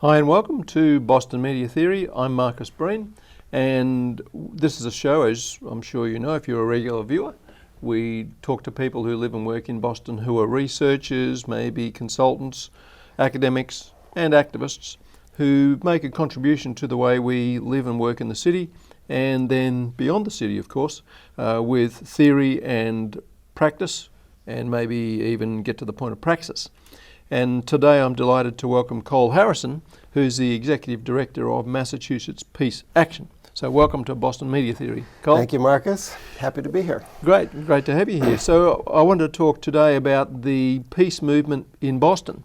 Hi and welcome to Boston Media Theory. I'm Marcus Breen, and this is a show, as I'm sure you know if you're a regular viewer. We talk to people who live and work in Boston who are researchers, maybe consultants, academics and activists who make a contribution to the way we live and work in the city, and then beyond the city, of course, with theory and practice, and maybe even get to the point of praxis. And today I'm delighted to welcome Cole Harrison, who's the Executive Director of Massachusetts Peace Action. So welcome to Boston Media Theory, Cole. Thank you, Marcus. Happy to be here. Great to have you here. So I wanted to talk today about the peace movement in Boston,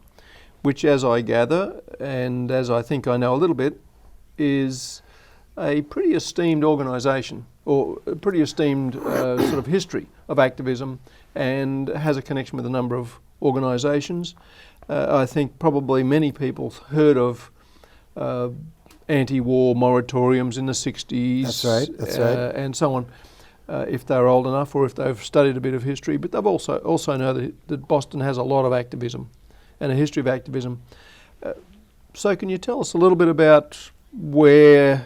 which, as I gather, and as I think I know a little bit, is a pretty esteemed organisation, or a pretty esteemed sort of history of activism, and has a connection with a number of organisations. I think probably many people heard of anti-war moratoriums in the 60s. That's right. And so on, if they're old enough or if they've studied a bit of history. But they've also know that Boston has a lot of activism and a history of activism. So can you tell us a little bit about where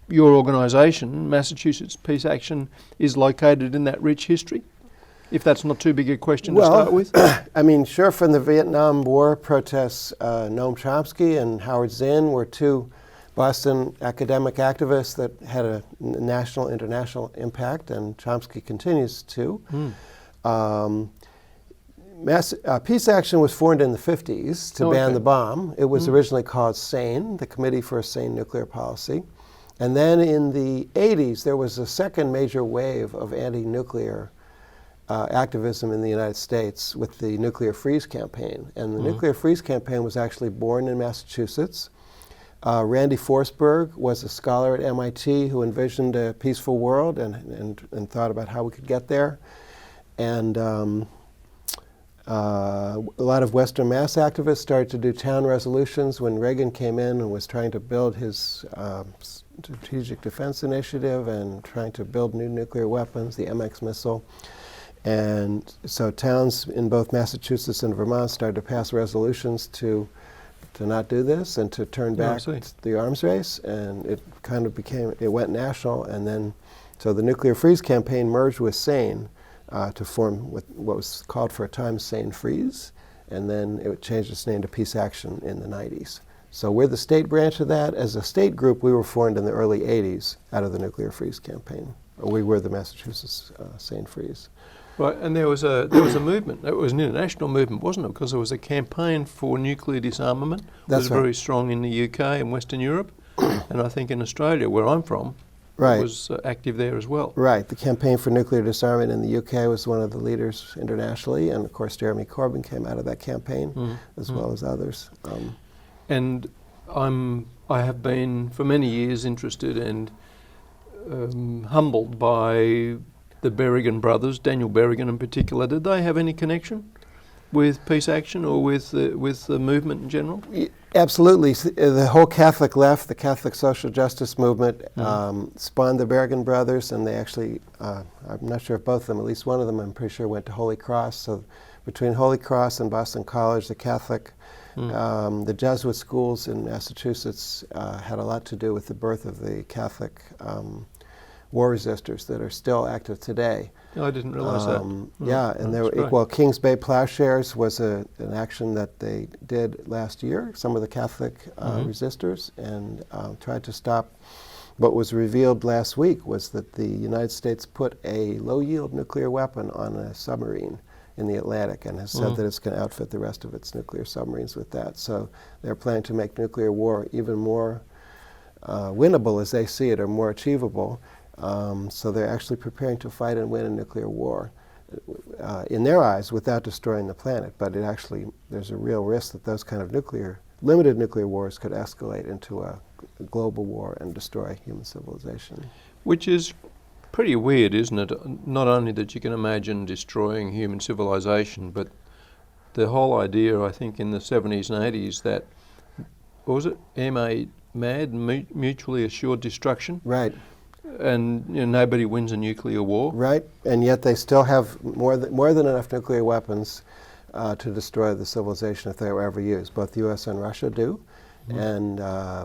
your organisation, Massachusetts Peace Action, is located in that rich history? If that's not too big a question to start with. I mean, sure, from the Vietnam War protests, Noam Chomsky and Howard Zinn were two Boston academic activists that had a national, international impact, and Chomsky continues to. Peace Action was formed in the 50s to ban the bomb. It was originally called SANE, the Committee for a Sane Nuclear Policy. And then in the 80s, there was a second major wave of anti-nuclear activism in the United States with the Nuclear Freeze Campaign. And the Nuclear Freeze Campaign was actually born in Massachusetts. Randy Forsberg was a scholar at MIT who envisioned a peaceful world and thought about how we could get there. And a lot of Western Mass activists started to do town resolutions when Reagan came in and was trying to build his Strategic Defense Initiative and trying to build new nuclear weapons, the MX missile. And so towns in both Massachusetts and Vermont started to pass resolutions to not do this and to turn back the arms race, and it kind of went national. And then, so the Nuclear Freeze Campaign merged with SANE to form what was called for a time SANE Freeze, and then it changed its name to Peace Action in the 90s. So we're the state branch of that. As a state group, we were formed in the early 80s out of the Nuclear Freeze Campaign. We were the Massachusetts SANE Freeze. Right, and there was a movement. It was an international movement, wasn't it? Because there was a campaign for nuclear disarmament. That's it was very strong in the UK and Western Europe, and I think in Australia, where I'm from, it was active there as well. Right, the campaign for nuclear disarmament in the UK was one of the leaders internationally, and of course Jeremy Corbyn came out of that campaign, as well as others. And I have been for many years interested and humbled by the Berrigan brothers, Daniel Berrigan in particular. Did they have any connection with Peace Action or with the movement in general? Absolutely. The whole Catholic left, the Catholic social justice movement, spawned the Berrigan brothers, and they actually, I'm not sure if both of them, at least one of them I'm pretty sure went to Holy Cross. So between Holy Cross and Boston College, the Catholic, the Jesuit schools in Massachusetts had a lot to do with the birth of the Catholic war resistors that are still active today. I didn't realize that. Yeah, and there were, well, Kings Bay Plowshares was an action that they did last year, some of the Catholic resistors, and tried to stop. What was revealed last week was that the United States put a low-yield nuclear weapon on a submarine in the Atlantic and has said that it's going to outfit the rest of its nuclear submarines with that. So they're planning to make nuclear war even more winnable as they see it, or more achievable. So they're actually preparing to fight and win a nuclear war in their eyes without destroying the planet. But it actually, there's a real risk that those kind of limited nuclear wars could escalate into a global war and destroy human civilization. Which is pretty weird, isn't it? Not only that you can imagine destroying human civilization, but the whole idea, I think, in the 70s and 80s that, what was it, MAD, mutually assured destruction? Right. And nobody wins a nuclear war. Right, and yet they still have more than enough nuclear weapons to destroy the civilization if they were ever used. Both the U.S. and Russia do, And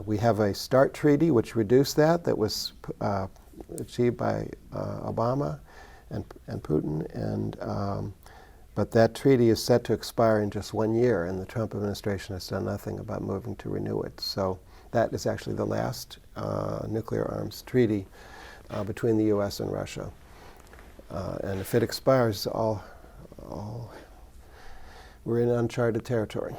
we have a START treaty which reduced that was achieved by Obama and Putin. But that treaty is set to expire in just 1 year, and the Trump administration has done nothing about moving to renew it. So that is actually the last nuclear arms treaty between the U.S. and Russia. And if it expires, we're in uncharted territory.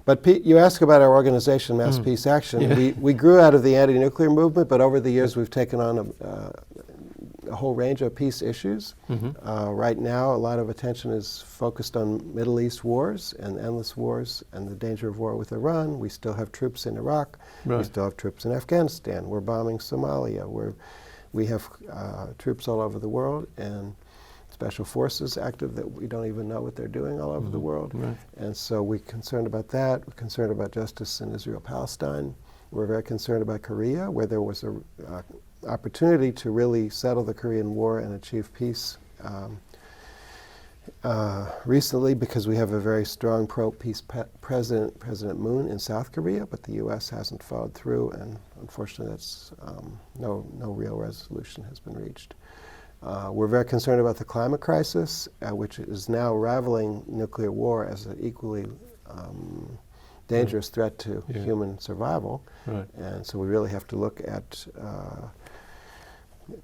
But you ask about our organization, Mass Peace Action. Yeah. We grew out of the anti-nuclear movement, but over the years we've taken on a whole range of peace issues. Right now, a lot of attention is focused on Middle East wars and endless wars and the danger of war with Iran. We still have troops in Iraq. Right. We still have troops in Afghanistan. We're bombing Somalia. We have troops all over the world, and special forces active that we don't even know what they're doing all over the world. Right. And so we're concerned about that. We're concerned about justice in Israel-Palestine. We're very concerned about Korea, where there was an opportunity to really settle the Korean War and achieve peace recently, because we have a very strong pro-peace president, President Moon, in South Korea, but the U.S. hasn't followed through, and unfortunately that's no real resolution has been reached. We're very concerned about the climate crisis, which is now rivaling nuclear war as an equally dangerous threat to human survival. Right. And so we really have to look at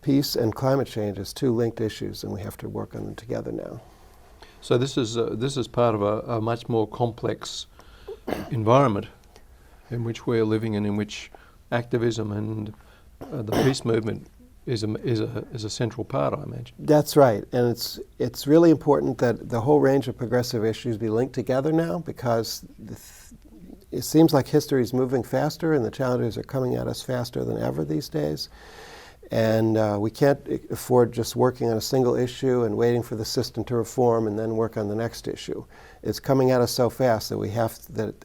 peace and climate change as two linked issues, and we have to work on them together now. So this is part of a much more complex environment in which we're living, and in which activism and the peace movement is a central part, I imagine. That's right, and it's really important that the whole range of progressive issues be linked together now, because it seems like history is moving faster and the challenges are coming at us faster than ever these days. And we can't afford just working on a single issue and waiting for the system to reform and then work on the next issue. It's coming at us so fast that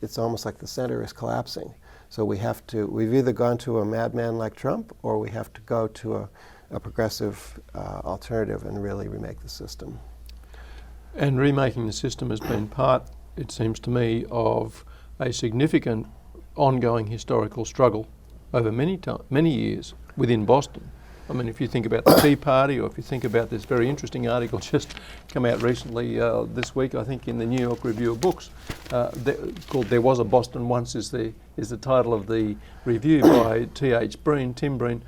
it's almost like the center is collapsing. So we've either gone to a madman like Trump, or we have to go to a progressive alternative and really remake the system. And remaking the system has been part, it seems to me, of a significant ongoing historical struggle over many years within Boston. I mean, if you think about the Tea Party, or if you think about this very interesting article just come out recently this week, I think, in the New York Review of Books, called "There Was a Boston Once" is the title of the review by Tim Breen.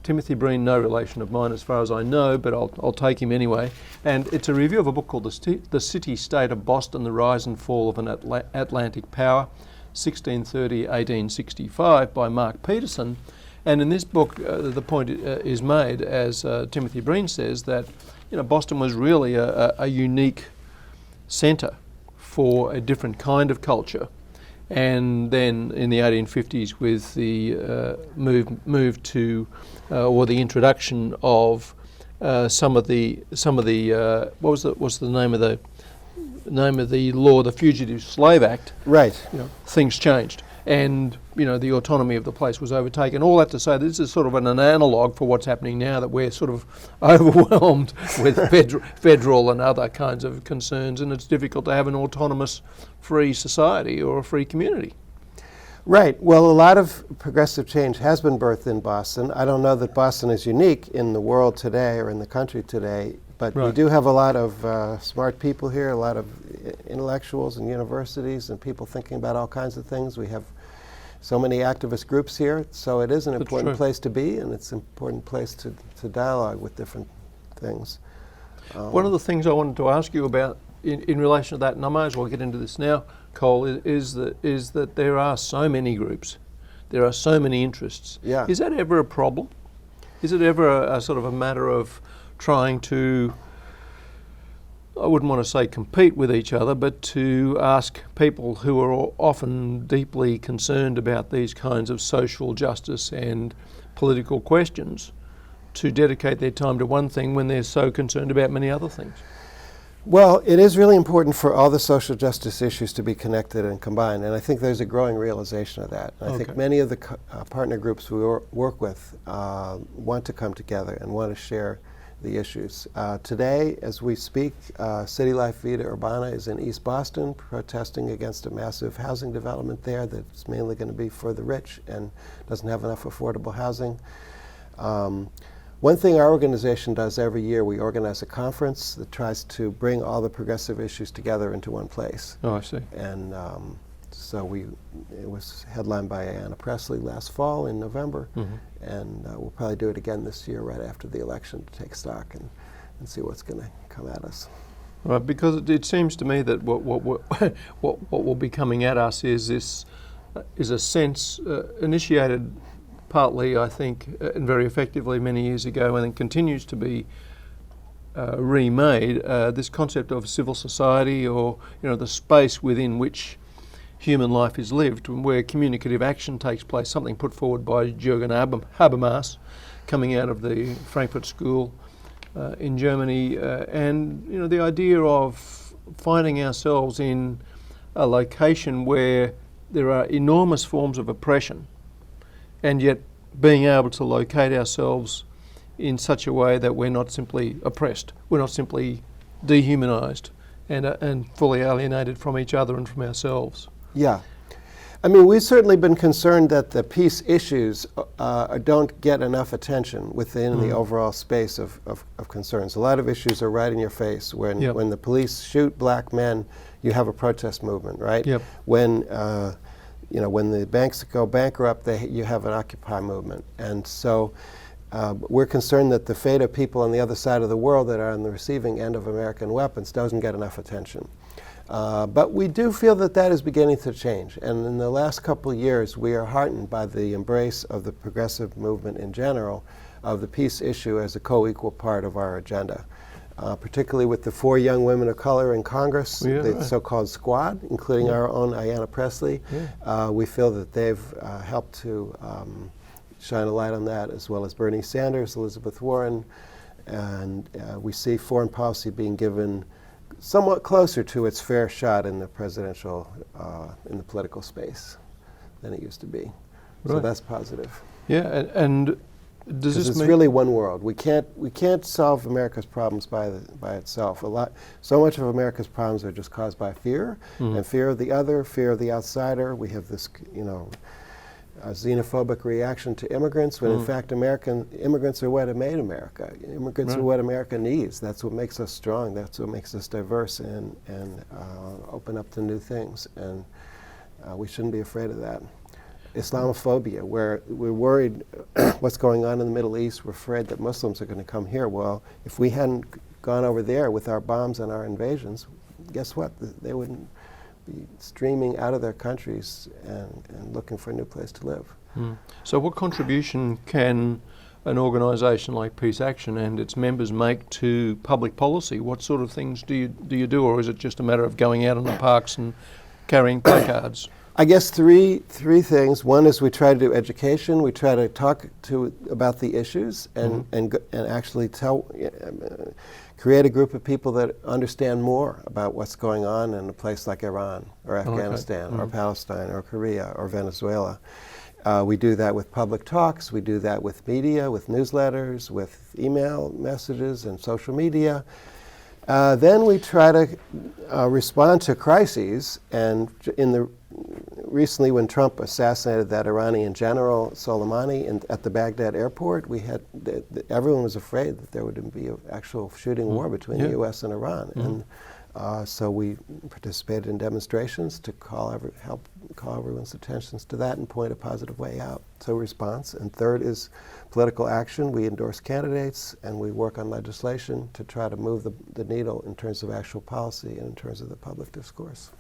Timothy Breen, no relation of mine as far as I know, but I'll take him anyway. And it's a review of a book called The City-State of Boston, The Rise and Fall of an Atlantic Power, 1630-1865, by Mark Peterson. And in this book, the point is made, as Timothy Breen says, that Boston was really a unique centre for a different kind of culture. And then in the 1850s, with the move to or the introduction of some of the what's the name of the law, the Fugitive Slave Act. Right. Things changed, and the autonomy of the place was overtaken. All that to say, this is sort of an analogue for what's happening now, that we're sort of overwhelmed with federal and other kinds of concerns, and it's difficult to have an autonomous, free society or a free community. Right. Well, a lot of progressive change has been birthed in Boston. I don't know that Boston is unique in the world today or in the country today, but we do have a lot of smart people here, a lot of intellectuals and universities and people thinking about all kinds of things. We have so many activist groups here, so it is an important place to be, and it's an important place to dialogue with different things. One of the things I wanted to ask you about in relation to that, and I may as well get into this now, Cole, is that there are so many groups, there are so many interests. Yeah. Is that ever a problem? Is it ever a sort of a matter of trying to, I wouldn't want to say compete with each other, but to ask people who are often deeply concerned about these kinds of social justice and political questions to dedicate their time to one thing when they're so concerned about many other things? Well, it is really important for all the social justice issues to be connected and combined, and I think there's a growing realization of that. I think many of the partner groups we work with want to come together and want to share the issues. Today, as we speak, City Life Vida Urbana is in East Boston protesting against a massive housing development there that's mainly going to be for the rich and doesn't have enough affordable housing. One thing our organization does every year, we organize a conference that tries to bring all the progressive issues together into one place. Oh, I see. And so it was headlined by Ayanna Pressley last fall in November, and we'll probably do it again this year right after the election to take stock and see what's going to come at us. Right, because it seems to me that what will be coming at us is a sense initiated partly, I think, and very effectively many years ago, and it continues to be remade. This concept of civil society, or the space within which human life is lived, where communicative action takes place. Something put forward by Jürgen Habermas, coming out of the Frankfurt School in Germany, and the idea of finding ourselves in a location where there are enormous forms of oppression, and yet being able to locate ourselves in such a way that we're not simply oppressed, we're not simply dehumanised and fully alienated from each other and from ourselves. Yeah. I mean, we've certainly been concerned that the peace issues don't get enough attention within the overall space of concerns. A lot of issues are right in your face. When the police shoot black men, you have a protest movement, right? Yep. When the banks go bankrupt, you have an Occupy movement. And so we're concerned that the fate of people on the other side of the world that are on the receiving end of American weapons doesn't get enough attention. But we do feel that is beginning to change. And in the last couple of years, we are heartened by the embrace of the progressive movement in general of the peace issue as a co-equal part of our agenda. Particularly with the 4 young women of color in Congress, the so-called squad, including our own Ayanna Pressley. We feel that they've helped to shine a light on that, as well as Bernie Sanders, Elizabeth Warren, and we see foreign policy being given somewhat closer to its fair shot in the in the political space than it used to be. So that's positive. Yeah, and does this it's mean really one world? We can't solve America's problems by itself. So much of America's problems are just caused by fear, and fear of the other, fear of the outsider. We have this, a xenophobic reaction to immigrants, when in fact immigrants are what have made America. Immigrants are what America needs. That's what makes us strong. That's what makes us diverse and open up to new things. And we shouldn't be afraid of that. Islamophobia, where we're worried what's going on in the Middle East, we're afraid that Muslims are going to come here. Well, if we hadn't gone over there with our bombs and our invasions, guess what? They wouldn't be streaming out of their countries and looking for a new place to live. So what contribution can an organisation like Peace Action and its members make to public policy? What sort of things do you do, or is it just a matter of going out in the parks and carrying placards? I guess three things. One is we try to do education. We try to talk about the issues and actually create a group of people that understand more about what's going on in a place like Iran or Afghanistan or Palestine or Korea or Venezuela. We do that with public talks. We do that with media, with newsletters, with email messages and social media. Then we try to respond to crises, and recently when Trump assassinated that Iranian general Soleimani at the Baghdad airport, everyone was afraid that there would be an actual shooting war between the U.S. and Iran, and so we participated in demonstrations to help call everyone's attentions to that and point a positive way out. So response. And third is political action. We endorse candidates and we work on legislation to try to move the needle in terms of actual policy and in terms of the public discourse.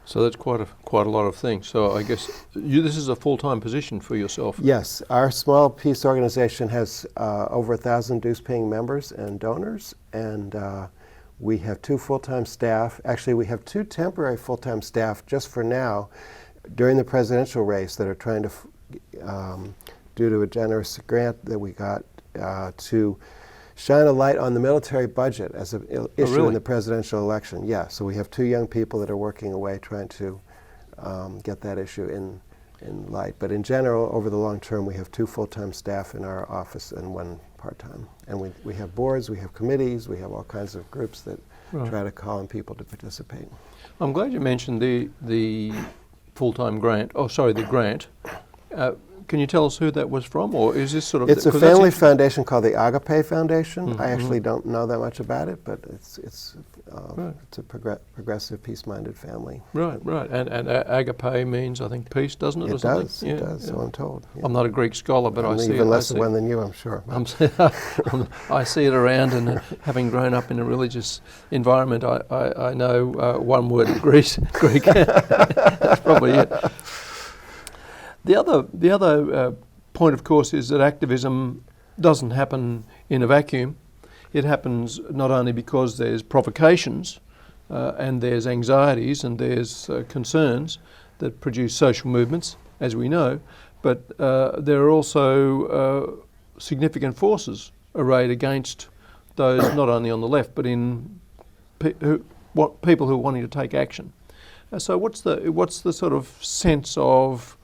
So that's quite a lot of things. So I guess this is a full-time position for yourself. Yes, our small peace organization has over 1,000 dues-paying members and donors, and we have 2 full-time staff. Actually, we have 2 temporary full-time staff just for now during the presidential race that are trying to, due to a generous grant that we got, to shine a light on the military budget as an issue in the presidential election. Yeah, so we have 2 young people that are working away trying to get that issue in light. But in general, over the long term, we have 2 full-time staff in our office and 1 part-time. And we have boards, we have committees, we have all kinds of groups that try to call on people to participate. I'm glad you mentioned the full-time grant. Oh, sorry, the grant. Can you tell us who that was from, or is this sort of... It's a family foundation called the Agape Foundation. Mm-hmm. I actually don't know that much about it, but it's a progressive, peace-minded family. Right. And agape means, I think, peace, doesn't it? It does, it does, so I'm told. Yeah. I'm not a Greek scholar, but I see it. Even less one than you, I'm sure. I see it around, and having grown up in a religious environment, I know one word of Greek. That's probably it. The other point, of course, is that activism doesn't happen in a vacuum. It happens not only because there's provocations and there's anxieties and there's concerns that produce social movements, as we know, but there are also significant forces arrayed against those not only on the left but in people who are wanting to take action. So what's the sort of sense of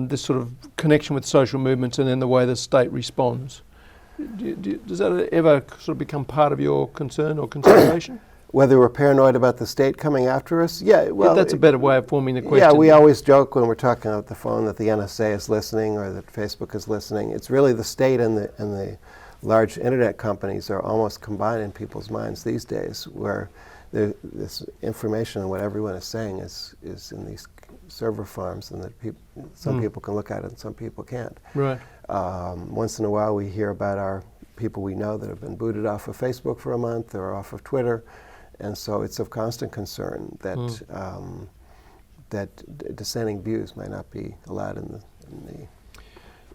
this sort of connection with social movements and then the way the state responds? Does that ever sort of become part of your concern or consideration? Whether we're paranoid about the state coming after us? Yeah, well... That's a better way of forming the question. Yeah, we always joke when we're talking on the phone that the NSA is listening or that Facebook is listening. It's really the state and the large internet companies are almost combined in people's minds these days, where this information and what everyone is saying is in these server farms, and that some people can look at it and some people can't. Right. Once in a while we hear about our people we know that have been booted off of Facebook for a month or off of Twitter, and so it's of constant concern that that dissenting views might not be allowed in the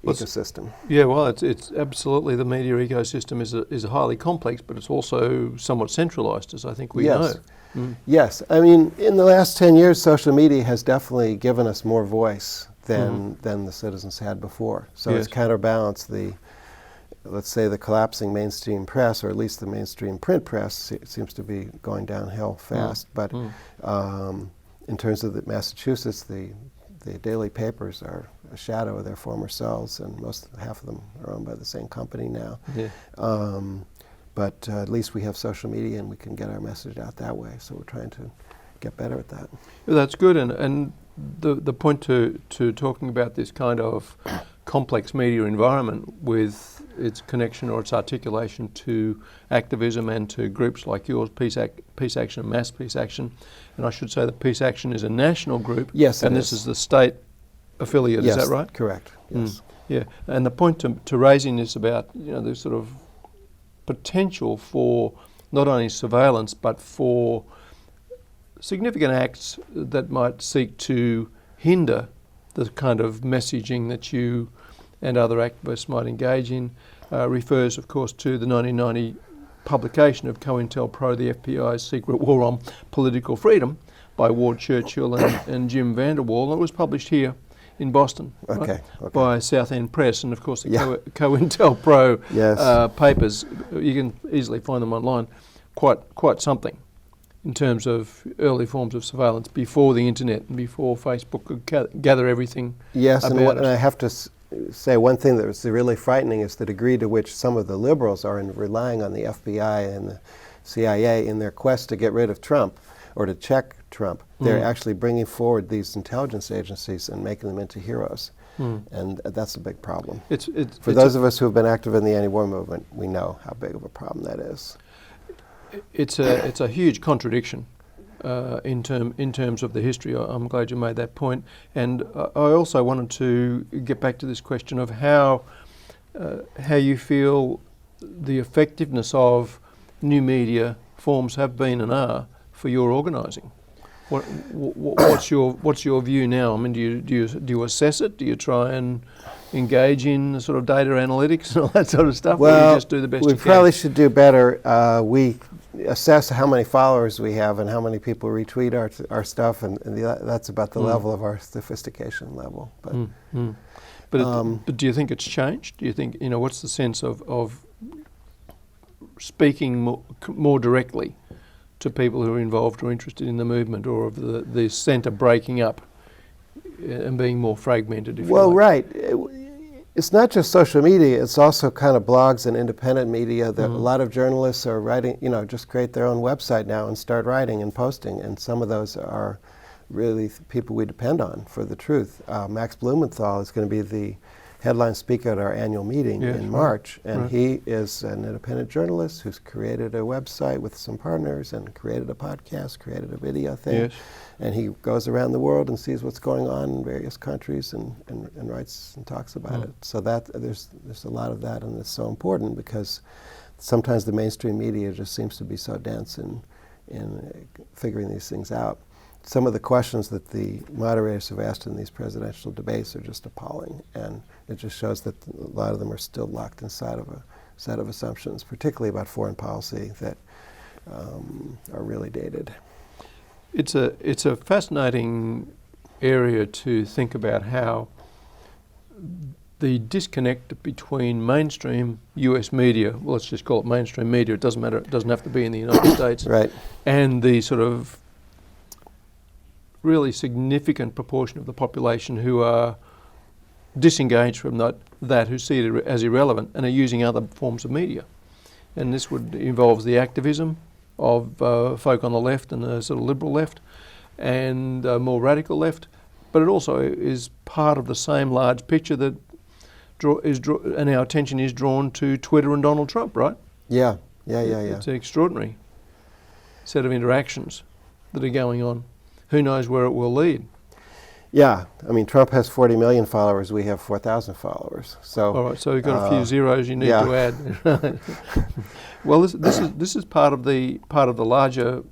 ecosystem. Yeah, well, it's absolutely, the media ecosystem is highly complex, but it's also somewhat centralised, as I think we know. Yes, I mean, in the last 10 years, social media has definitely given us more voice than the citizens had before. So it's counterbalanced let's say, the collapsing mainstream press, or at least the mainstream print press, seems to be going downhill fast. But in terms of Massachusetts, the daily papers are a shadow of their former selves, and half of them are owned by the same company now. Yeah. But at least we have social media and we can get our message out that way. So we're trying to get better at that. Well, that's good. And the point to talking about this kind of complex media environment with its connection or its articulation to activism and to groups like yours, Peace Action and Mass Peace Action. And I should say that Peace Action is a national group. Yes, and this is the state affiliate, yes, is that right? Correct, yes. Yeah, and the point to raising this about, the sort of potential for not only surveillance but for significant acts that might seek to hinder the kind of messaging that you and other activists might engage in refers, of course, to the 1990 publication of COINTELPRO, the FBI's Secret War on Political Freedom, by Ward Churchill and Jim Vanderwall. It was published here in Boston, right? By South End Press, and of course the COINTELPRO papers, you can easily find them online, quite something in terms of early forms of surveillance before the internet and before Facebook could gather everything. Yes, and I have to say one thing that was really frightening is the degree to which some of the liberals are relying on the FBI and the CIA in their quest to get rid of Trump or to check Trump. They're actually bringing forward these intelligence agencies and making them into heroes. And that's a big problem. For those of us who have been active in the anti-war movement, we know how big of a problem that is. It's a huge contradiction in terms of the history. I'm glad you made that point. And I also wanted to get back to this question of how you feel the effectiveness of new media forms have been and are for your organising. What's your view now? I mean, do you assess it? Do you try and engage in sort of data analytics and all that sort of stuff? Well, or do you just do the best you can? We probably should do better. We assess how many followers we have and how many people retweet our stuff, and that's about the level of our sophistication level. But do you think it's changed? Do you think, what's the sense of speaking more directly to people who are involved or interested in the movement, or of the centre breaking up and being more fragmented, if you like? Well, right. It's not just social media, it's also kind of blogs and independent media that a lot of journalists are writing, just create their own website now and start writing and posting. And some of those are really people we depend on for the truth. Max Blumenthal is going to be the headline speaker at our annual meeting in March. And he is an independent journalist who's created a website with some partners and created a podcast, created a video thing. Yes. And he goes around the world and sees what's going on in various countries and writes and talks about it. So that there's a lot of that, and it's so important because sometimes the mainstream media just seems to be so dense in figuring these things out. Some of the questions that the moderators have asked in these presidential debates are just appalling, and it just shows that a lot of them are still locked inside of a set of assumptions, particularly about foreign policy, that are really dated. It's a fascinating area to think about how the disconnect between mainstream US media, well, let's just call it mainstream media, it doesn't matter, it doesn't have to be in the United States, Right. and the sort of really significant proportion of the population who are disengaged from that who see it as irrelevant and are using other forms of media. And this involves the activism of folk on the left and the sort of liberal left and more radical left, but it also is part of the same large picture that and our attention is drawn to Twitter and Donald Trump, right? Yeah. It's an extraordinary set of interactions that are going on. Who knows where it will lead? Yeah, I mean, Trump has 40 million followers. We have 4,000 followers. So, all right, so you've got a few zeros you need to add. Well, this is part of the larger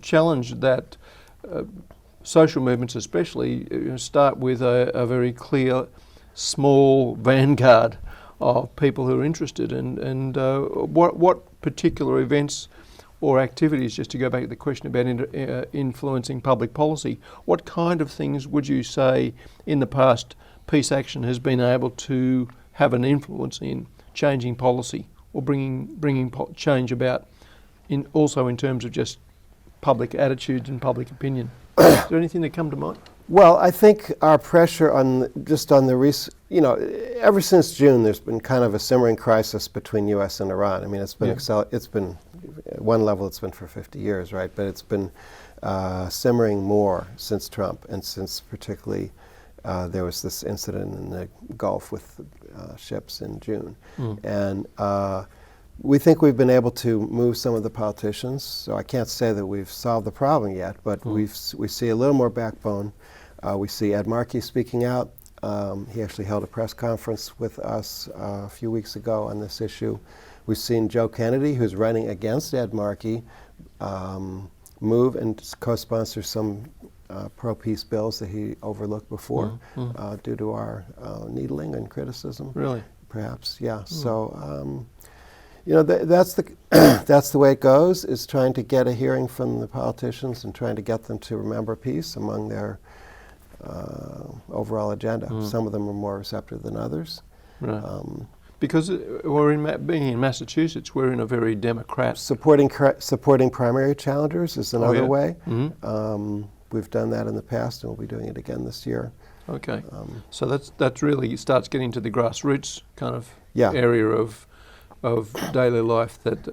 challenge that social movements, especially, start with a very clear, small vanguard of people who are interested. And what particular events or activities, just to go back to the question about influencing public policy, what kind of things would you say in the past Peace Action has been able to have an influence in changing policy or bringing change about, also in terms of just public attitudes and public opinion? Is there anything that come to mind? Well, I think our pressure ever since June, there's been kind of a simmering crisis between U.S. and Iran. I mean, it's been at one level, it's been for 50 years, right? But it's been simmering more since Trump, and since particularly there was this incident in the Gulf with ships in June. And we think we've been able to move some of the politicians. So I can't say that we've solved the problem yet, but we see a little more backbone. We see Ed Markey speaking out. He actually held a press conference with us a few weeks ago on this issue. We've seen Joe Kennedy, who's running against Ed Markey, move and co-sponsor some pro-peace bills that he overlooked before due to our needling and criticism. Really? Perhaps, yeah. So, that's the way it goes, is trying to get a hearing from the politicians and trying to get them to remember peace among their overall agenda. Some of them are more receptive than others. Right. Because being in Massachusetts, we're in a very Democrat. Supporting primary challengers is another way. We've done that in the past, and we'll be doing it again this year. Okay. So that's really starts getting to the grassroots kind of area of daily life that,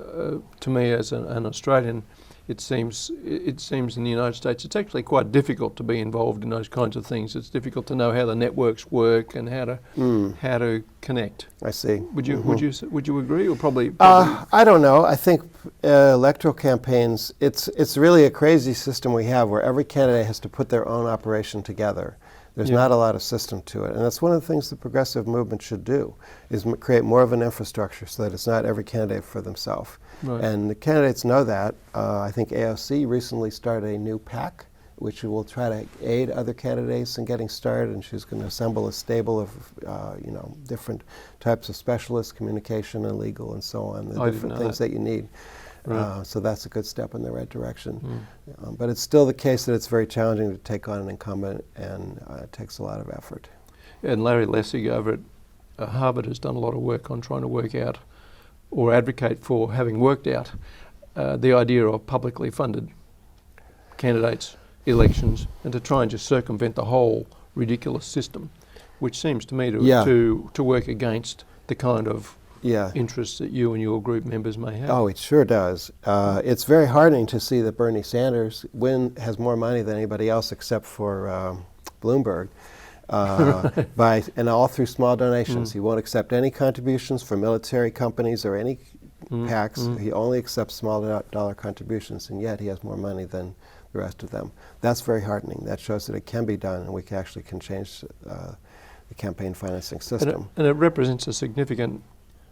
to me as an Australian, it seems in the United States it's actually quite difficult to be involved in those kinds of things. It's difficult to know how the networks work and how to connect. I see. Would you agree, or probably? I don't know. I think electoral campaigns. It's really a crazy system we have where every candidate has to put their own operation together. There's not a lot of system to it. And that's one of the things the progressive movement should do, is create more of an infrastructure so that it's not every candidate for themselves. Right. And the candidates know that. I think AOC recently started a new PAC, which will try to aid other candidates in getting started, and she's going to assemble a stable of different types of specialists, communication and legal and so on, the different things that you need. Right. So that's a good step in the right direction. But it's still the case that it's very challenging to take on an incumbent, and it takes a lot of effort. And Larry Lessig over at Harvard has done a lot of work on trying to work out or advocate for having worked out the idea of publicly funded candidates, elections, and to try and just circumvent the whole ridiculous system which seems to me Yeah. to work against the kind of Yeah. interests that you and your group members may have. Oh, it sure does. It's very heartening to see that Bernie Sanders has more money than anybody else except for Bloomberg, and all through small donations. He won't accept any contributions from military companies or any PACs. He only accepts small dollar contributions, and yet he has more money than the rest of them. That's very heartening. That shows that it can be done, and we actually can change the campaign financing system. And it represents a significant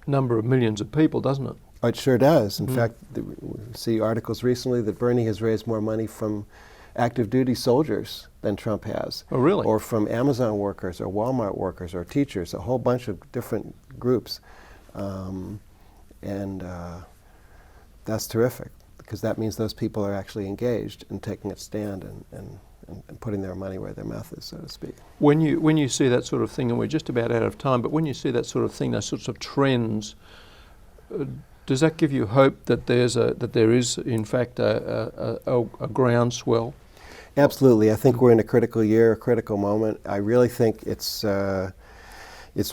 number of millions of people, doesn't it? Oh, it sure does. In fact, we see articles recently that Bernie has raised more money from active duty soldiers than Trump has. Oh, really? Or from Amazon workers or Walmart workers or teachers, a whole bunch of different groups. That's terrific, because that means those people are actually engaged and taking a stand and putting their money where their mouth is, so to speak. When you see that sort of thing, and we're just about out of time, but when you see that sort of thing, those sorts of trends, does that give you hope that there is in fact a groundswell? Absolutely. I think we're in a critical year, a critical moment. I really think it's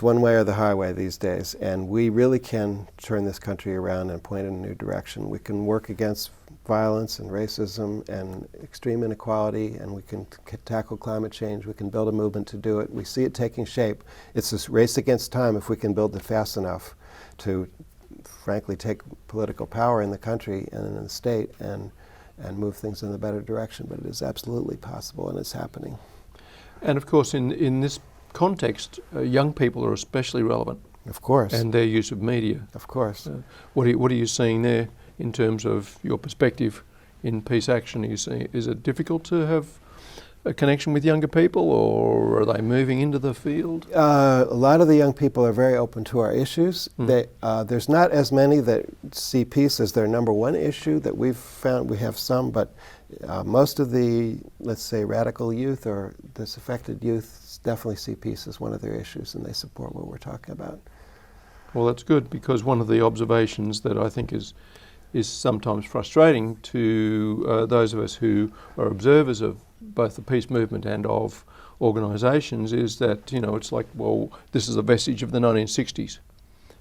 one way or the highway these days, and we really can turn this country around and point in a new direction. We can work against violence and racism and extreme inequality, and we can tackle climate change. We can build a movement to do it. We see it taking shape. It's this race against time if we can build it fast enough to, frankly, take political power in the country and in the state and move things in a better direction. But it is absolutely possible, and it's happening. And of course, in this context, young people are especially relevant. Of course. And their use of media. Of course. What are you seeing there in terms of your perspective in peace action? Is it difficult to have a connection with younger people, or are they moving into the field? A lot of the young people are very open to our issues. There's not as many that see peace as their number one issue that we've found. We have some, but most of the, let's say, radical youth or disaffected youth definitely see peace as one of their issues, and they support what we're talking about. Well, that's good, because one of the observations that I think is sometimes frustrating to those of us who are observers of both the peace movement and of organisations is that, it's like, well, this is a vestige of the 1960s,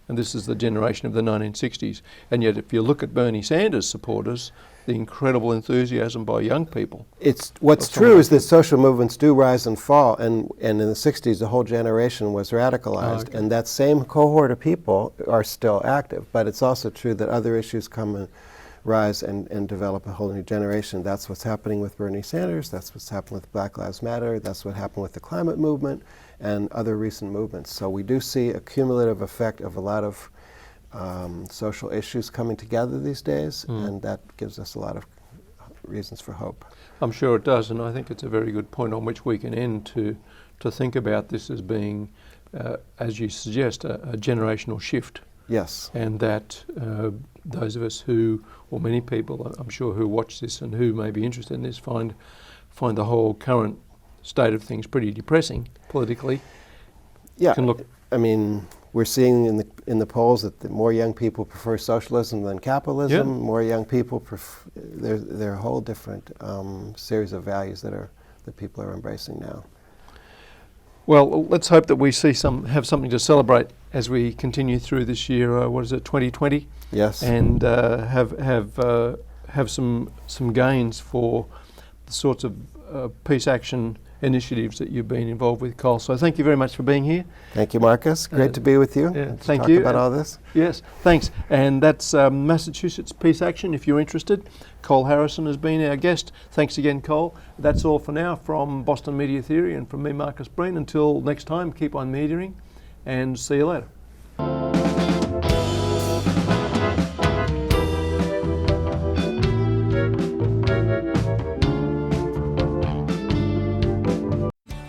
and this is the generation of the 1960s. And yet if you look at Bernie Sanders supporters, the incredible enthusiasm by young people. What's true is that social movements do rise and fall, and in the 60s the whole generation was radicalized, and that same cohort of people are still active. But it's also true that other issues come and rise and develop a whole new generation. That's what's happening with Bernie Sanders, that's what's happened with Black Lives Matter, that's what happened with the climate movement and other recent movements. So we do see a cumulative effect of a lot of social issues coming together these days, and that gives us a lot of reasons for hope. I'm sure it does, and I think it's a very good point on which we can end to think about this as being, as you suggest, a generational shift. Yes. And that those of us who, or many people, I'm sure, who watch this and who may be interested in this find the whole current state of things pretty depressing politically. Yeah. Can look. I mean, we're seeing in the polls that the more young people prefer socialism than capitalism. Yeah. More young people there are a whole different series of values that people are embracing now. Well, let's hope that we have something to celebrate as we continue through this year. 2020? Yes. And have some gains for the sorts of peace action initiatives that you've been involved with, Cole. So thank you very much for being here. Thank you, Marcus. Great to be with you. Yeah, and thank talk you. About all this. Yes, thanks. And that's Massachusetts Peace Action, if you're interested. Cole Harrison has been our guest. Thanks again, Cole. That's all for now from Boston Media Theory and from me, Marcus Breen. Until next time, keep on mediating and see you later.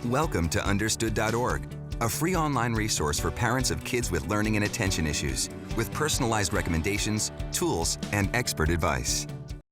Welcome to Understood.org, a free online resource for parents of kids with learning and attention issues, with personalized recommendations, tools, and expert advice.